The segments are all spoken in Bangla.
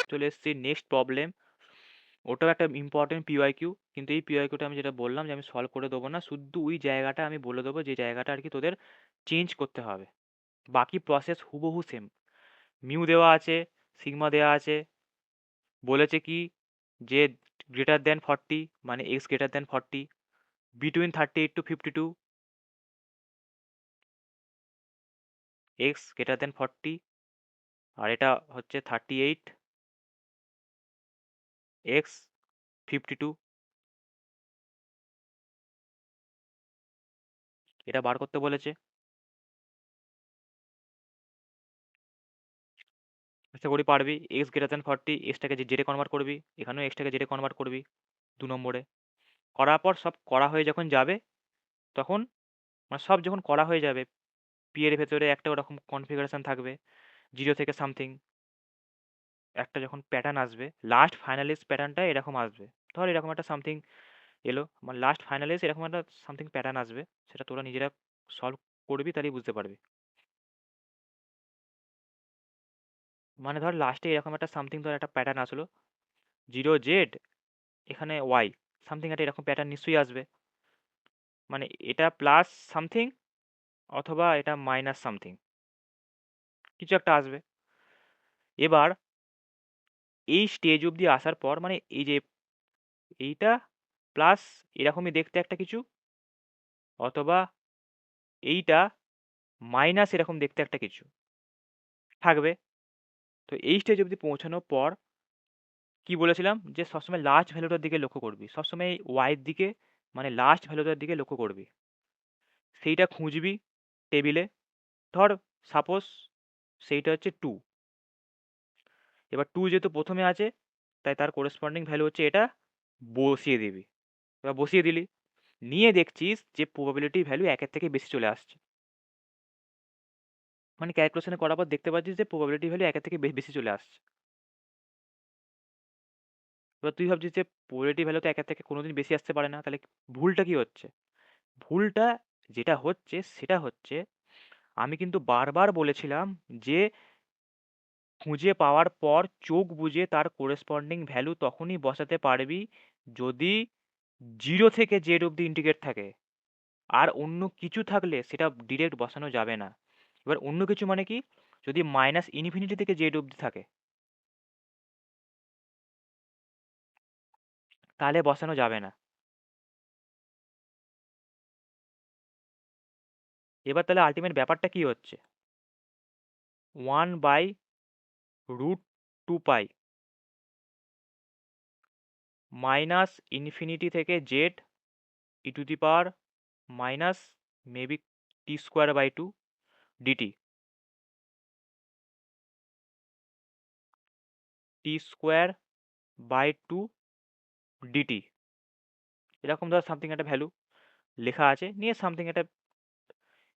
চলে এসেছি নেক্সট প্রবলেম। ওটাও একটা ইম্পর্টেন্ট পিওয়াইকিউ, কিন্তু এই পিওয়াইকিউটা আমি যেটা বললাম যে আমি সলভ করে দেবো না, শুধু ওই জায়গাটা আমি বলে দেবো যে জায়গাটা আর কি তোদের চেঞ্জ করতে হবে। বাকি প্রসেস হুবহু সেম। মিউ দেওয়া আছে, সিগমা দেওয়া আছে, বলেছে কি যে গ্রেটার দেন 40 মানে x greater than 40, between 38 to 52, x greater than 40, আর এটা হচ্ছে 38 এক্স 52। এটা বার করতে বলেছে। আশা করি পারবি। এক্স গ্রেটার দেন 40, এক্সটাকে জেডে কনভার্ট করবি, এখানেও এক্সটাকে জেডে কনভার্ট করবি 2 নম্বরে। করার পর সব করা হয়ে যখন যাবে তখন, মানে সব যখন করা হয়ে যাবে, পি এর ভেতরে একটা ওরকম কনফিগারেশন থাকবে 0 থেকে সামথিং, একটা যখন প্যাটার্ন আসবে লাস্ট ফাইনালিস্ট প্যাটার্নটা এরকম আসবে। ধর এরকম একটা সামথিং এলো, মানে লাস্ট ফাইনালিস্ট এরকম একটা সামথিং প্যাটার্ন আসবে, সেটা তোরা নিজেরা সলভ করবি তাহলেই বুঝতে পারবি। মানে ধর লাস্টে এরকম একটা সামথিং, ধর একটা প্যাটার্ন আসলো 0 Z, এখানে ওয়াই, সামথিং একটা এরকম প্যাটার্ন নিশ্চয়ই আসবে। মানে এটা প্লাস সামথিং অথবা এটা মাইনাস সামথিং, কিছু একটা আসবে। এবার এই স্টেজ অবধি আসার পর, মানে এই যে এইটা প্লাস এরকমই দেখতে একটা কিছু, অথবা এইটা মাইনাস এরকম দেখতে একটা কিছু থাকবে। তো এই স্টেজ অবধি পৌঁছানোর পর কি বলেছিলাম যে সবসময় লাস্ট ভ্যালুটার দিকে লক্ষ্য করবি, সবসময় ওয়াইয়ের দিকে, মানে লাস্ট ভ্যালুটার দিকে লক্ষ্য করবি, সেইটা খুঁজবি টেবিলে। ধর সাপোজ সেইটা হচ্ছে 2। এবার 2 যেহেতু প্রথমে আছে তাই তার করেসপন্ডিং ভ্যালু হচ্ছে এটা, বসিয়ে দিবি। এবার বসিয়ে দিলি, নিয়ে দেখছিস যে প্রবাবিলিটি ভ্যালু 1-এর থেকে বেশি চলে আসছে, মানে ক্যালকুলেশনে করার পর দেখতে পাচ্ছিস যে প্রবাবিলিটি ভ্যালু 1-এর থেকে বেশি চলে আসছে। এবার তুই ভাবছিস যে প্রবাবিলিটি ভ্যালু তো 1-এর থেকে কোনোদিন বেশি আসতে পারে না, তাহলে ভুলটা কি হচ্ছে? ভুলটা যেটা হচ্ছে সেটা হচ্ছে, আমি কিন্তু বারবার বলেছিলাম যে খুঁজে পাওয়ার পর চোখ বুজে তার কোরেসপন্ডিং ভ্যালু তখনই বসাতে পারবি যদি 0 থেকে Z অব্দি ইন্টিগ্রেট থাকে। আর অন্য কিছু থাকলে সেটা ডিরেক্ট বসানো যাবে না। এবার অন্য কিছু মানে কি, যদি মাইনাস ইনফিনিটি থেকে জেড অব্দি থাকে তাহলে বসানো যাবে না। এবার তাহলে আলটিমেট ব্যাপারটা কি হচ্ছে, 1/√2 পাই মাইনাস ইনফিনিটি থেকে z e to the power minus maybe t² by 2 d t, t² by 2 d t. এরকম ধর সামথিং একটা ভ্যালু লেখা আছে, নিয়ে সামথিং একটা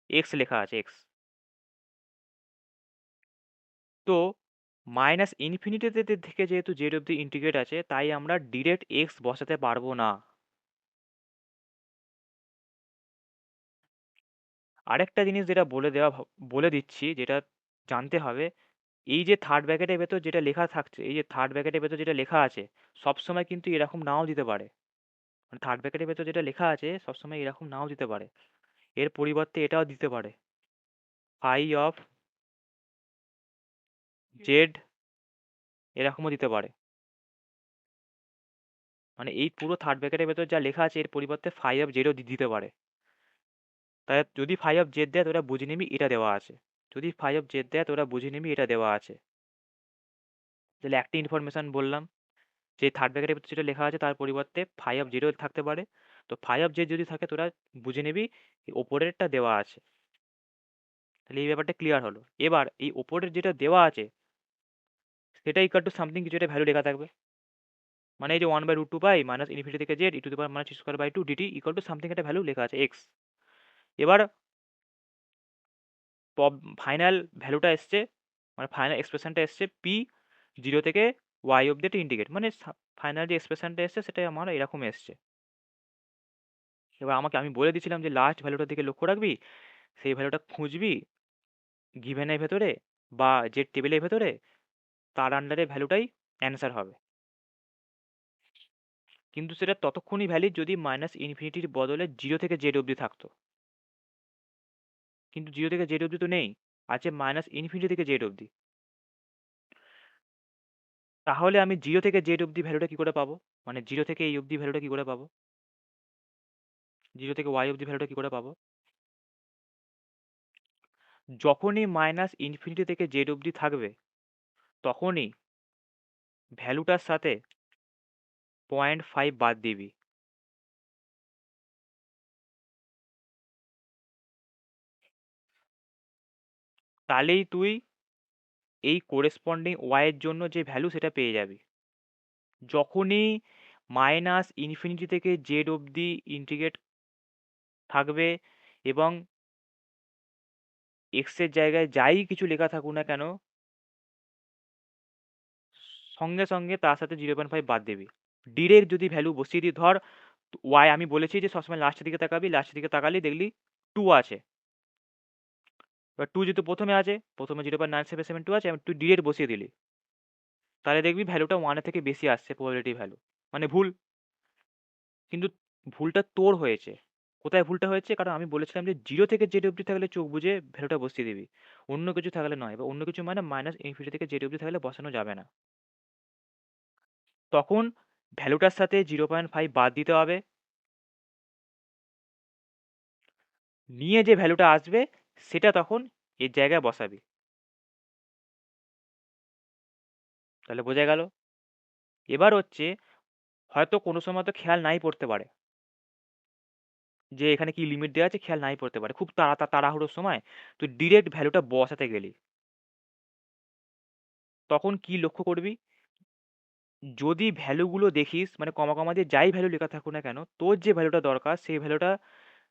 এক্স লেখা আছে এক্স। তো মাইনাস ইনফিনিটিতে থেকে যেহেতু জেড অব্দি ইন্টিগ্রেট আছে তাই আমরা ডিরেক্ট এক্স বসাতে পারবো না। আরেকটা জিনিস যেটা বলে দিচ্ছি, যেটা জানতে হবে, এই যে থার্ড ব্র্যাকেটের ভেতর যেটা লেখা থাকছে, এই যে থার্ড ব্র্যাকেটের ভেতর যেটা লেখা আছে সবসময় কিন্তু এরকম নাও দিতে পারে। মানে থার্ড ব্র্যাকেটের ভেতর যেটা লেখা আছে সবসময় এরকম নাও দিতে পারে, এর পরিবর্তে এটাও দিতে পারে, ফাই অফ জেড এরকমও দিতে পারে। মানে এই পুরো থার্ড ব্র্যাকেটের ভেতর যা লেখা আছে এর পরিবর্তে ফাই অফ জেডও দিতে পারে। তাই যদি ফাই অফ জেড দেয় তোরা বুঝে নিবি এটা দেওয়া আছে, যদি ফাই অফ জেড দেয় তোরা বুঝে নিবি এটা দেওয়া আছে। তাহলে একটা ইনফরমেশন বললাম যে থার্ড ব্র্যাকেটের ভিতরে যেটা লেখা আছে তার পরিবর্তে ফাই অফ জেডও থাকতে পারে। তো ফাই অফ জেড যদি থাকে তোরা বুঝে নিবি ওপরেরটা দেওয়া আছে। তাহলে এই ব্যাপারটা ক্লিয়ার হলো। এবার এই ওপরের যেটা দেওয়া আছে সেটা ইকুয়াল টু সামথিং কিছু একটা ভ্যালু লেখা থাকবে, মানে এই যে 1/√2 পাই মাইনাস ইনফিনিটি থেকে z e to the power minus t² by 2 d t equal to something একটা ভ্যালু লেখা আছে এক্স। এবার ফাইনাল ভ্যালুটা এসছে, মানে ফাইনাল এক্সপ্রেশনটা এসছে পি 0 থেকে ওয়াই অব্দি একটা ইন্টিগ্রেট, মানে ফাইনাল যে এক্সপ্রেশনটা এসছে সেটা আমার এরকম এসছে। এবার আমি বলে দিয়েছিলাম যে লাস্ট ভ্যালুটার দিকে লক্ষ্য রাখবি, সেই ভ্যালুটা খুঁজবি গিভেনের ভেতরে বা যে টেবিলের ভেতরে, তার আন্ডারে ভ্যালুটাই অ্যান্সার হবে। কিন্তু সেটা ততক্ষণই ভ্যালিড যদি মাইনাস ইনফিনিটির বদলে 0 থেকে জেড অবধি থাকতো। কিন্তু 0 থেকে জেড অবধি তো নেই, আছে মাইনাস ইনফিনিটি থেকে জেড অবধি। তাহলে আমি 0 থেকে জেড অবধি ভ্যালুটা কি করে পাবো? মানে 0 থেকে এই অবধি ভ্যালুটা কি করে পাবো? 0 থেকে ওয়াই অবধি ভ্যালুটা কি করে পাবো? যখনই মাইনাস ইনফিনিটি থেকে জেড অবধি থাকবে তখনই ভ্যালুটার সাথে 0.5 বাদ দিবি। তাহলেই তুই এই কোরেসপন্ডিং ওয়াই এর জন্য যে ভ্যালু সেটা পেয়ে যাবি। যখনই মাইনাস ইনফিনিটি থেকে জেড অবধি ইন্টিগ্রেট থাকবে এবং এক্স এর জায়গায় যাই কিছু লেখা থাকুক না কেন, সঙ্গে সঙ্গে তার সাথে 0.5 বাদ দিবি। ডিরেক্ট যদি ভ্যালু বসিয়ে দিই, ধর ওয়াই, আমি বলেছি যে সবসময় লাস্টের দিকে তাকাবি, লাস্টের দিকে তাকালি দেখলি 2 আছে। এবার 2 যেহেতু প্রথমে আছে, প্রথমে 0.9772 আছে, তুই ডিরেক্ট বসিয়ে দিলি, তাহলে দেখবি ভ্যালুটা 1 এর থেকে বেশি আসছে প্রবাবিলিটি ভ্যালু, মানে ভুল। কিন্তু ভুলটা তোর হয়েছে। কোথায় ভুলটা হয়েছে? কারণ আমি বলেছিলাম যে 0 থেকে জেড অবধি থাকলে চোখ বুজে ভ্যালুটা বসিয়ে দিবি, অন্য কিছু থাকলে নয়। বা অন্য কিছু মানে মাইনাস ইনফিনিটি থেকে জেড অবধি থাকলে বসানো যাবে না। তখন ভ্যালুটার সাথে 0.5 বাদ দিতে হবে, নিয়ে যে ভ্যালুটা আসবে সেটা তখন এর জায়গায় বসাবি। তাহলে বোঝা গেল? এবার হচ্ছে, হয়তো কোনো সময় তো খেয়াল নাই পড়তে পারে যে এখানে কি লিমিট দেওয়া আছে, খেয়াল নাই পড়তে পারে, খুব তাড়াহুড়োর সময় তুই ডিরেক্ট ভ্যালুটা বসাতে গেলি। তখন কি লক্ষ্য করবি? যদি ভ্যালুগুলো দেখিস, মানে কমা কমা দিয়ে যাই ভ্যালু লেখা থাকুক না কেন, তোর যে ভ্যালুটা দরকার সেই ভ্যালুটা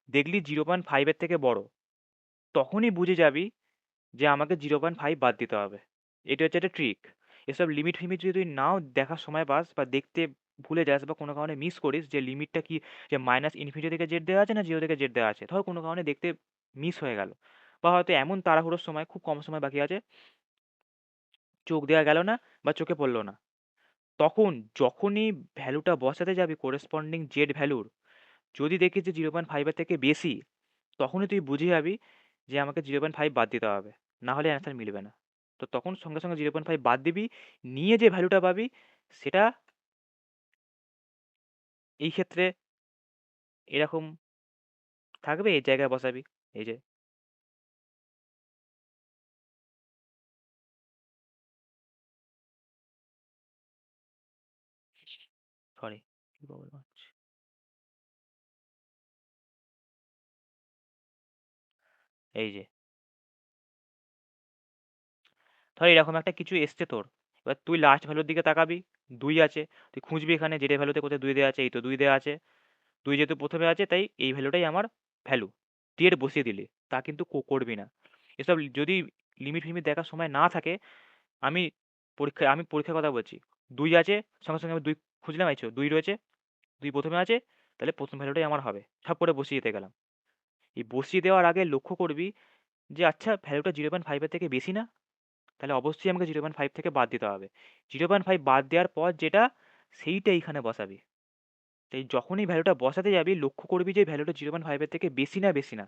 দেখলি 0.5-এর থেকে বড়, তখনই বুঝে যাবি যে আমাকে 0.5 বাদ দিতে হবে। এটা হচ্ছে একটা ট্রিক। এসব লিমিট ফিমিট যদি তুই নাও দেখার সময় পাস বা দেখতে ভুলে যাস বা কোনো কারণে মিস করিস যে লিমিটটা কি, যে মাইনাস ইনফিনিটি থেকে জেড দেওয়া আছে না 0 থেকে জেড দেওয়া আছে, ধর কোনো কারণে দেখতে মিস হয়ে গেল, বা হয়তো এমন তাড়াহুড়োর সময় খুব কম সময় বাকি আছে, চোখ দেওয়া গেল না বা চোখে পড়লো না, তখন যখনই ভ্যালুটা বসাতে যাবি কোরেসপন্ডিং জেড ভ্যালুর, যদি দেখিস যে 0.5-এর থেকে বেশি, তখনই তুই বুঝে যাবি যে আমাকে 0.5 বাদ দিতে হবে, না হলে অ্যান্সার মিলবে না। তো তখন সঙ্গে সঙ্গে 0.5 বাদ দিবি, নিয়ে যে ভ্যালুটা পাবি সেটা এই ক্ষেত্রে এরকম থাকবে, এই জায়গায় বসাবি। এই যে, সরি, কি প্রবলেম হচ্ছে? এই যে, ধর এরকম একটা কিছু এসছে তোর, এবার তুই লাস্ট ভ্যালুর দিকে তাকাবি, 2 আছে, তুই খুঁজবি এখানে যেটা ভ্যালুতে কোথায় 2 দেওয়া আছে, এই তো 2 দেওয়া আছে, 2 যেহেতু প্রথমে আছে তাই এই ভ্যালুটাই আমার ভ্যালু, দিয়ে বসিয়ে দিলি। তা কিন্তু করবি না। এসব যদি লিমিট ফিমিট দেখার সময় না থাকে, আমি পরীক্ষার কথা বলছি, 2 আছে, সঙ্গে সঙ্গে আমি 2 খুঁজলাম, আইছো 2 রয়েছে, 2 প্রথমে আছে, তাহলে প্রথম ভ্যালুটাই আমার হবে, ঠাপ করে বসিয়ে দিতে গেলাম। এই বসিয়ে দেওয়ার আগে লক্ষ্য করবি যে আচ্ছা ভ্যালুটা 0.5-এর থেকে বেশি না, তাহলে অবশ্যই আমাকে 0.5 থেকে বাদ দিতে হবে। 0.5 বাদ দেওয়ার পর যেটা, সেইটা এইখানে বসাবি। তাই যখনই ভ্যালুটা বসাতে যাবি লক্ষ্য করবি যে ভ্যালুটা 0.5-এর থেকে বেশি না বেশি না।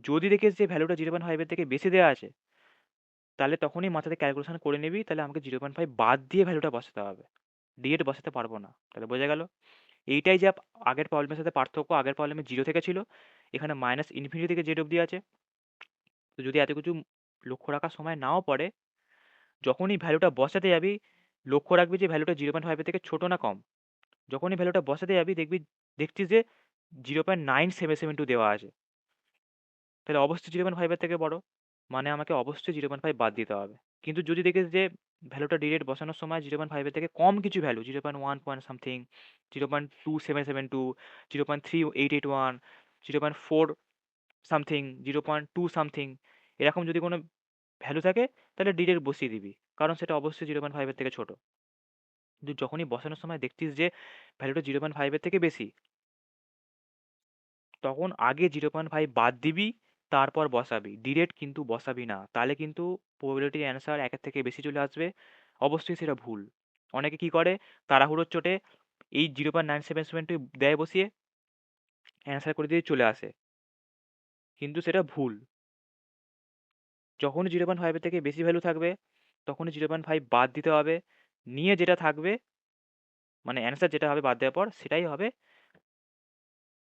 যদি দেখিস যে ভ্যালুটা 0.5-এর থেকে বেশি দেওয়া আছে, তাহলে তখনই মাথাতে ক্যালকুলেশন করে নিবি, তাহলে আমাকে 0.5 বাদ দিয়ে ভ্যালুটা বসাতে হবে, ডিরেক্ট বসাতে পারবো না। তাহলে বোঝা গেল? এইটাই যা আগের প্রবলেমের সাথে পার্থক্য। আগের প্রবলেমে 0 থেকে ছিল, এখানে মাইনাস ইনফিনিটি থেকে জেড অবধি আছে। তো যদি এত কিছু লক্ষ্য রাখার সময় নাও পড়ে, যখনই ভ্যালুটা বসাতে যাবি লক্ষ্য রাখবি যে ভ্যালুটা 0.5-এর থেকে ছোট না কম। যখনই ভ্যালুটা বসাতে যাবি দেখছিস যে 0.9772 দেওয়া আছে, তাহলে অবশ্যই 0.5-এর থেকে বড়, মানে আমাকে অবশ্যই 0.5 বাদ দিতে হবে। কিন্তু যদি দেখিস যে ভ্যালুটা ডিরেক্ট বসানোর সময় 0.5-এর থেকে কম কিছু value, 0.1 point something, 0.2772, 0.3881, 0.4 something, 0.2 something, এরকম যদি কোনো ভ্যালু থাকে, তাহলে ডিরেক্ট বসিয়ে দিবি, কারণ সেটা অবশ্যই 0.5-এর থেকে ছোট। কিন্তু যখনই বসানোর সময় দেখছিস যে ভ্যালুটা 0.5-এর থেকে বেশি, তখন আগে 0.5 বাদ দিবি, তারপর বসাবি, ডিরেক্ট কিন্তু বসাবি না, তাহলে কিন্তু প্রবাবিলিটি অ্যান্সার 1-এর থেকে বেশি চলে আসবে, অবশ্যই সেটা ভুল। অনেকে কি করে, তাড়াহুড়োর চোটে এই 0.977 দেয় বসিয়ে অ্যান্সার করে দিয়ে চলে আসে, কিন্তু সেটা ভুল। যখনই 0.5 থেকে বেশি ভ্যালু থাকবে তখনই 0.5 বাদ দিতে হবে, নিয়ে যেটা থাকবে মানে অ্যান্সার যেটা হবে বাদ দেওয়ার পর সেটাই হবে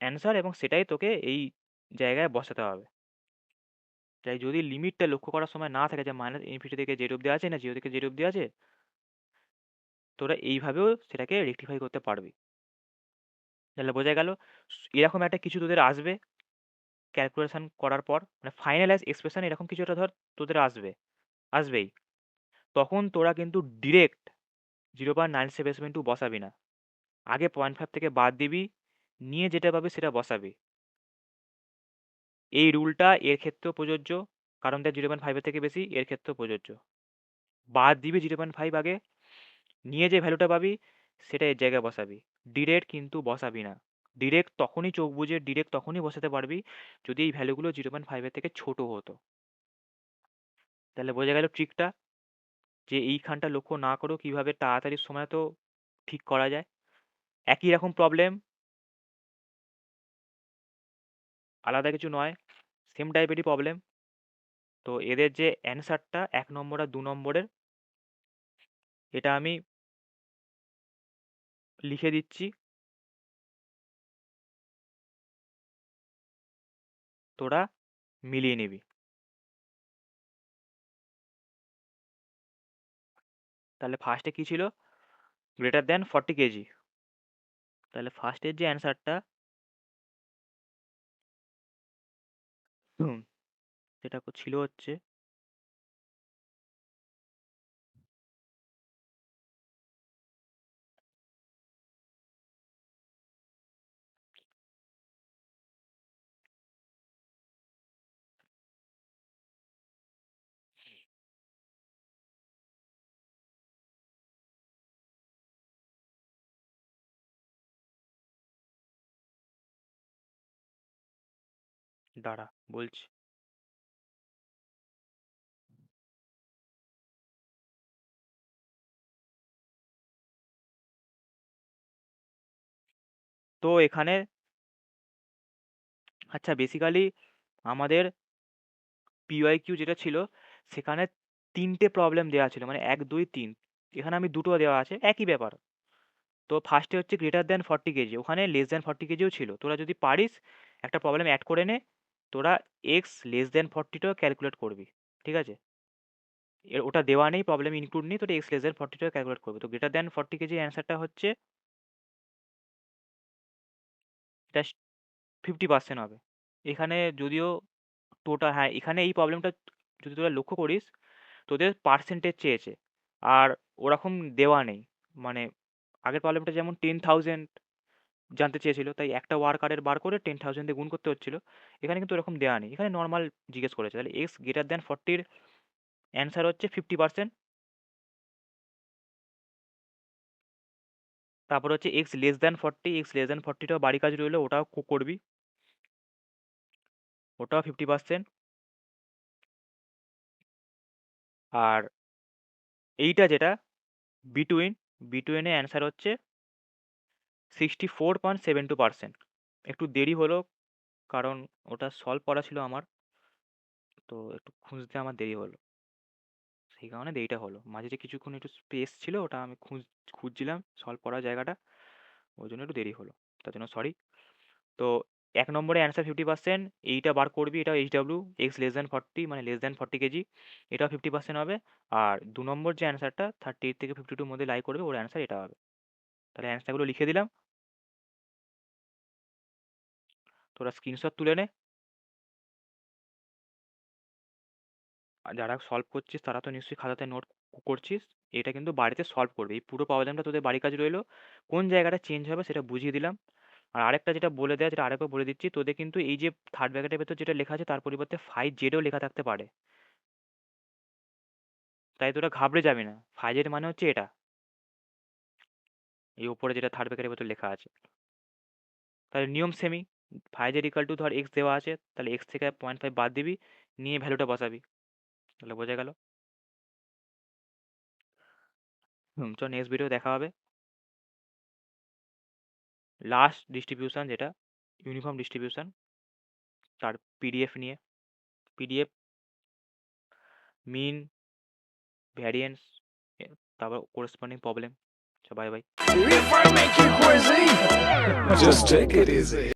অ্যান্সার, এবং সেটাই তোকে এই জায়গায় বসাতে হবে। তাই যদি লিমিটটা লক্ষ্য করার সময় না থাকে যে মাইনাস ইনফিনিটি থেকে জেড অব্দি আছে না জিরো থেকে জেড অব্দি আছে, তোরা এইভাবেও সেটাকে রেকটিফাই করতে পারবি। তাহলে বোঝা গেল এরকম একটা কিছু তোদের আসবে ক্যালকুলেশন করার পর, মানে ফাইনালাইজ এক্সপ্রেশন এরকম কিছু একটা ধর তোদের আসবেই। তখন তোরা কিন্তু ডিরেক্ট 0.977 বসাবি না, আগে 0.5 থেকে বাদ দিবি, নিয়ে যেটা পাবি সেটা বসাবি। এই রুলটা এর ক্ষেত্রেও প্রযোজ্য, কারণ তার 0.5 থেকে বেশি এর ক্ষেত্রেও প্রযোজ্য। বাদ দিবি 0.5 আগে, নিয়ে যে ভ্যালুটা পাবি সেটা এর জায়গায় বসাবি, ডিরেক্ট কিন্তু বসাবি না। ডিরেক্ট তখনই চোখ বুজে ডিরেক্ট তখনই বসাতে পারবি যদি এই ভ্যালুগুলো 0.5 থেকে ছোট হতো। তাহলে বোঝা গেল ট্রিকটা, যে এইখানটা লক্ষ্য না করেও কিভাবে তাড়াতাড়ি সময় তো ঠিক করা যায়। একই রকম প্রবলেম, আলাদা কিছু নয়, সেম টাইপেরই প্রবলেম। তো এদের যে অ্যান্সারটা 1 নম্বর আর 2 নম্বরের, এটা আমি লিখে দিচ্ছি, তোরা মিলিয়ে নিবি। তাহলে ফার্স্টে কি ছিল, >40 kg। তাহলে ফার্স্টের যে অ্যান্সারটা সেটা ছিল হচ্ছে দাঁড়া বলছি। তো এখানে আচ্ছা বেসিক্যালি আমাদের পিওয়াইকিউ যেটা ছিল সেখানে 3টে প্রবলেম দেওয়া ছিল, মানে 1 2 3। এখানে আমি দুটো দেওয়া আছে, একই ব্যাপার। তো ফার্স্টে হচ্ছে >40 kg, ওখানে <40 kg ছিল। তোরা যদি পারিস একটা প্রবলেম অ্যাড করে নে, তোরা x<40টাও ক্যালকুলেট করবি, ঠিক আছে? ওটা দেওয়া নেই, প্রবলেম ইনক্লুড নেই, তোরা x<40টাও ক্যালকুলেট করবি। তো >40 kg অ্যান্সারটা হচ্ছে এটা 50% হবে। এখানে যদিও টোটাল, হ্যাঁ এখানে এই প্রবলেমটা যদি তোরা লক্ষ্য করিস তোদের পার্সেন্টেজ চেয়েছে, আর ওরকম দেওয়া নেই। মানে আগের প্রবলেমটা যেমন 10,000 জানতে চেয়েছিল, তাই একটা ওয়ার্কারের বার করে 10,000 দিয়ে গুণ করতে হচ্ছিল। এখানে কিন্তু এরকম দেওয়া নেই, এখানে নর্মাল জিজ্ঞেস করেছে। তাহলে x>40 অ্যান্সার হচ্ছে 50%। তারপর হচ্ছে x<40টাও বাড়ি কাজ রইলো, ওটাও করবি, ওটাও 50%। আর এইটা যেটা বিটুইনে অ্যান্সার হচ্ছে 64.72%। একটু দেরি হলো কারণ ওটা সলভ করা ছিল আমার, তো একটু খুঁজতে আমার দেরি হলো, সেই কারণে দেরিটা হলো। মাঝে যে কিছুক্ষণ একটু স্পেস ছিল ওটা আমি খুঁজছিলাম সলভ করার জায়গাটা, ওই জন্য একটু দেরি হলো, তার জন্য সরি। তো 1 নম্বরে অ্যান্সার 50%, এইটা বার করবি, এটা HW x<40 মানে <40 kg, এটাও 50% হবে। আর 2 নম্বর যে অ্যান্সারটা 38 থেকে 52 মধ্যে লাই করবে, ওর অ্যান্সার এটা হবে। তাহলে অ্যান্সারগুলো লিখে দিলাম, তোরা স্ক্রিনশট তুলে নে। আর যারা সলভ করছিস তারা তো নিশ্চয়ই খাতাতে নোট করছিস, এটা কিন্তু বাড়িতে সলভ করবে। এই পুরো প্রবলেমটা তোদের বাড়ির কাজ রইলো, কোন জায়গাটা চেঞ্জ হবে সেটা বুঝিয়ে দিলাম। আর আরেকটা যেটা বলে দেয়, যেটা আরেকবার বলে দিচ্ছি, তোদের কিন্তু এই যে থার্ড ব্র্যাকেটের ভেতর যেটা লেখা আছে তার পরিবর্তে 5Z লেখা থাকতে পারে, তাই তোরা ঘাবড়ে যাবি না। 5Z মানে হচ্ছে এটা, এই উপরে যেটা থার্ড ব্র্যাকেটের ভেতর লেখা আছে। তাহলে নিয়ম সেমি, 5Z ধর এক্স দেওয়া আছে, তাহলে এক্স থেকে 0.5 বাদ দিবি, নিয়ে ভ্যালুটা বসাবি। তাহলে বোঝা গেল। চল নেক্সট ভিডিও দেখা হবে। লাস্ট ডিস্ট্রিবিউশন যেটা ইউনিফর্ম ডিস্ট্রিবিউশন, তার পিডিএফ নিয়ে, পিডিএফ মিন ভ্যারিয়েন্স, তারপর corresponding problem. Bye bye. If I make you crazy, just take it easy.